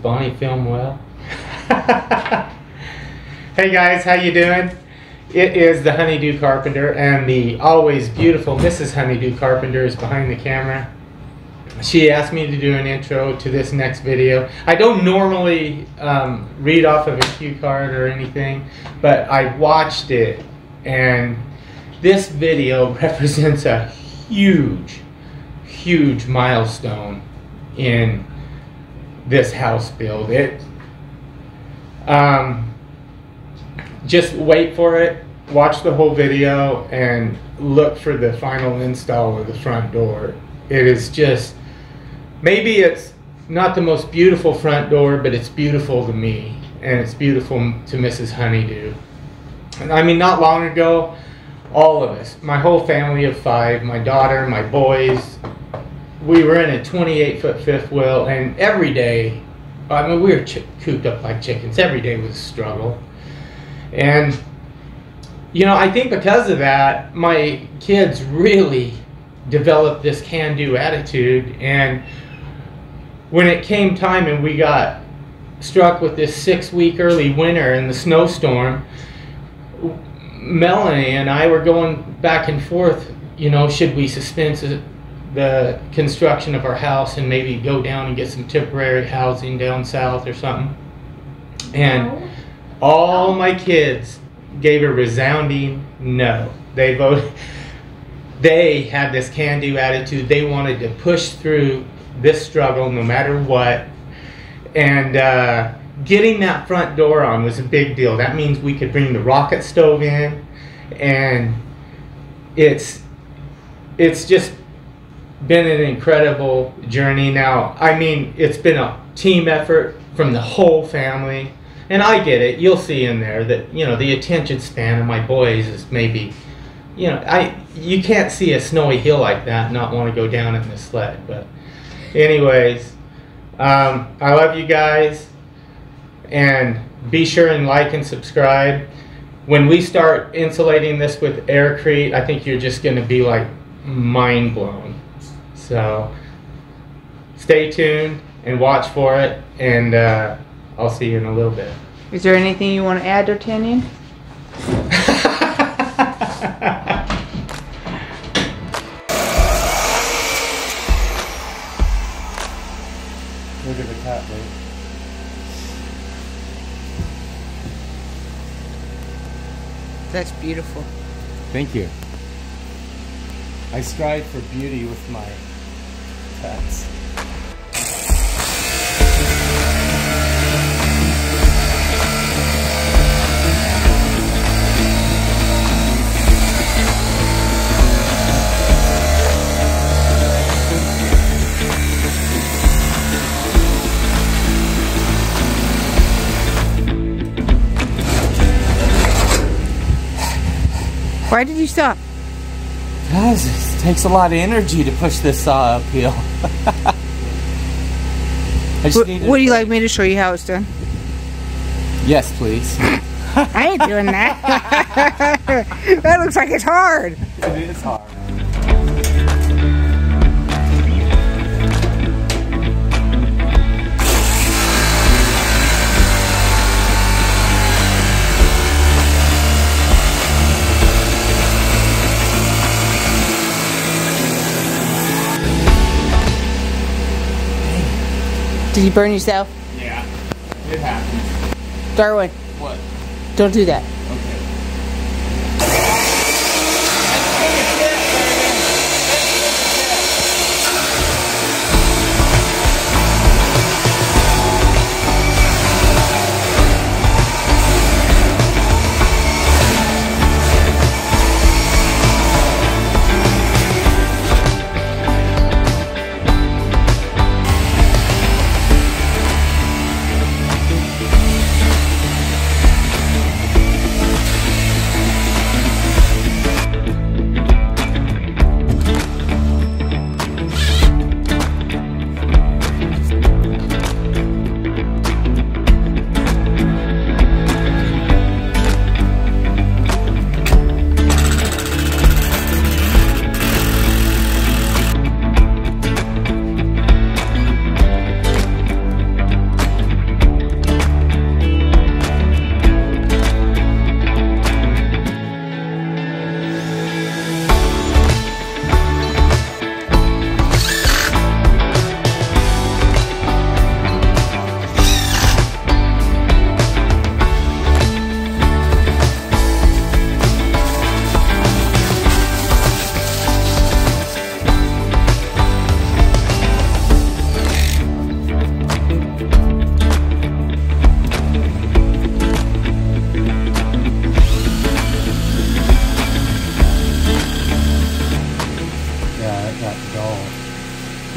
Bonnie film well? Hey guys, how you doing? It is the Honeydew Carpenter, and the always beautiful Mrs. Honeydew Carpenter is behind the camera. She asked me to do an intro to this next video. I don't normally read off of a cue card or anything, but I watched it, and this video represents a huge milestone in this house build. Just wait for it, watch the whole video, and look for the final install of the front door. It is just, maybe it's not the most beautiful front door, but it's beautiful to me, and it's beautiful to Mrs. Honeydew. And I mean, not long ago, all of us, my whole family of 5, my daughter, my boys, we were in a 28-foot fifth wheel, and every day, I mean, we were cooped up like chickens. Every day was a struggle. And, you know, I think because of that, my kids really developed this can-do attitude. And when it came time and we got struck with this 6-week early winter and the snowstorm, Melanie and I were going back and forth, you know, should we suspend the construction of our house and maybe go down and get some temporary housing down south or something. And all my kids gave a resounding no. They voted. They had this can-do attitude. They wanted to push through this struggle no matter what. And getting that front door on was a big deal. That means we could bring the rocket stove in, and it's just been an incredible journey. Now, I mean, it's been a team effort from the whole family, and I get it. You'll see in there that, you know, the attention span of my boys is maybe, you know, you can't see a snowy hill like that and not want to go down in the sled. But anyways, I love you guys, and be sure and like and subscribe. When we start insulating this with aircrete, I think you're just going to be like mind blown. So stay tuned and watch for it, and I'll see you in a little bit. Is there anything you want to add, D'Artagnan? Look at the cat, babe. That's beautiful. Thank you. I strive for beauty with my pets. Why did you stop? Because it takes a lot of energy to push this saw uphill. Would you like me to show you how it's done? Yes, please. I ain't doing that. That looks like it's hard. It is hard. Did you burn yourself? Yeah, it happens. Darwin. What? Don't do that. Okay.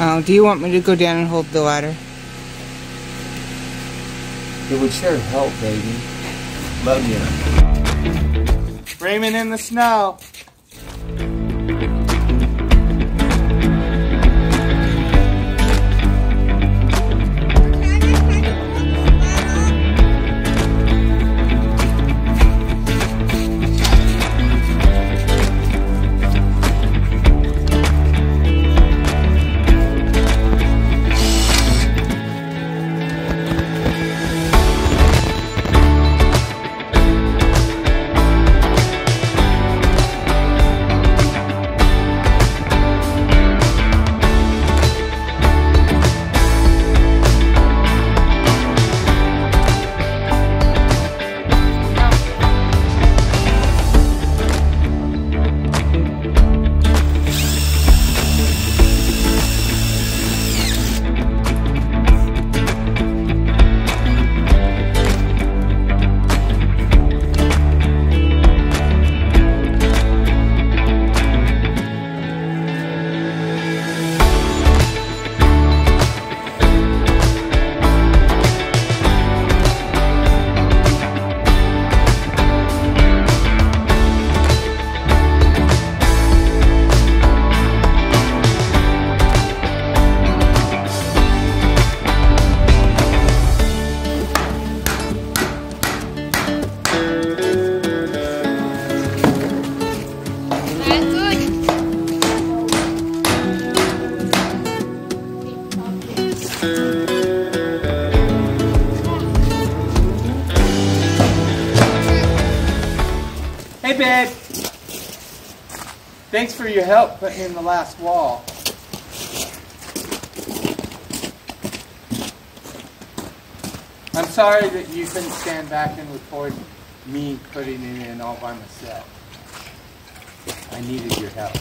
Oh, do you want me to go down and hold the ladder? It would sure help, baby. Love you. Screaming in the snow. Hey, babe. Thanks for your help putting in the last wall. I'm sorry that you couldn't stand back and record me putting it in all by myself. I needed your help.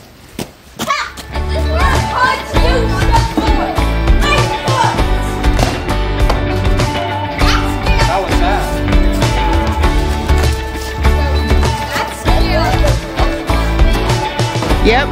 How was that? Yep.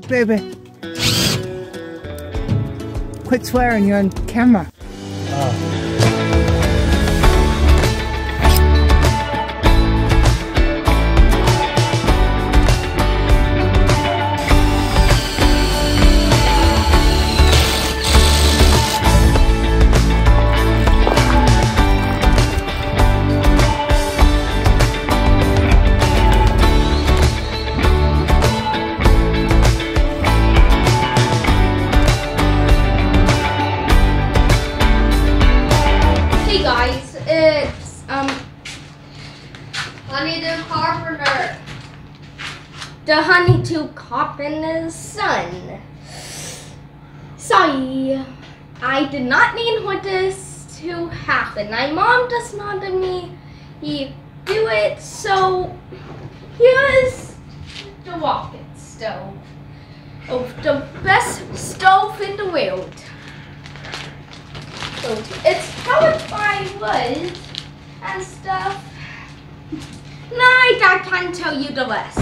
Baby. Quit swearing, you're on camera. It's Do Carpenter, the Do Carpenter's son. Sorry, I did not mean for this to happen. My mom does not let me do it, so here's the rocket stove. Oh, the best stove in the world. So it's powered by wood and stuff. Now I can't tell you the rest.